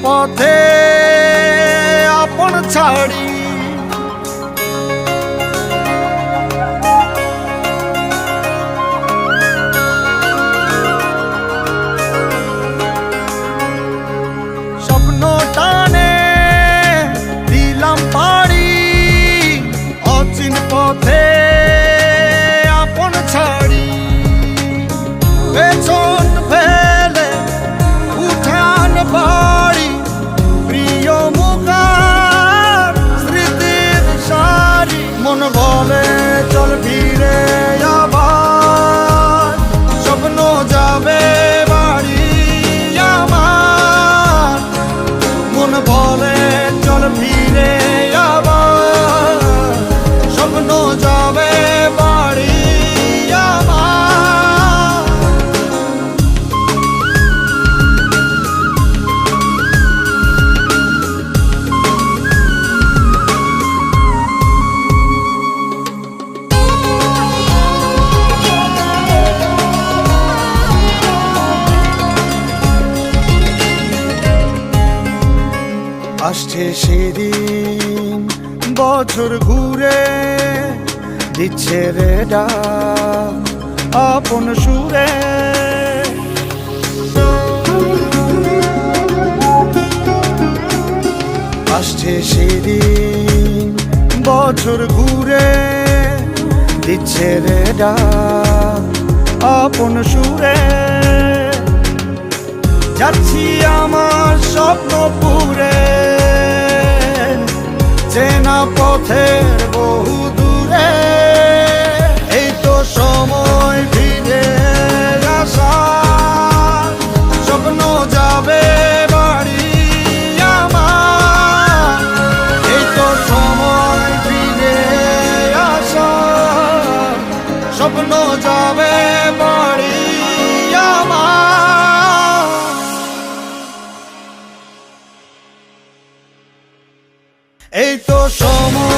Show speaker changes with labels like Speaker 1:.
Speaker 1: পথে আপন ছাড়ি স্বপ্ন টানে দিলাম পাড়ি অচিন পথে আপন ছাড়ি পেছন ফেলে উঠান বাড়ি প্রিয় মুখার স্মৃতির সারি মন বলে চল ফিরে আবার স্বপ্ন যাবে বাড়ি আমার মন বলে চল ফিরে আবার স্বপ্ন যাবে বাড়ি আমার আসছে সেদিন বছর ঘুরে দিচ্ছে রে ডাক আপন সুরে আসছে সেদিন বছর ঘুরে দিচ্ছে রে ডাক আপন সুরে যাচ্ছি আমার স্বপ্ন পুরে চেনা পথের বহু দূরে এই তো সময় ফিরে আসা স্বপ্ন যাবে বাড়ি আমার এই তো সময় ফিরে আসা স্বপ্ন যাবে বাড়ি আমার এই তো সময়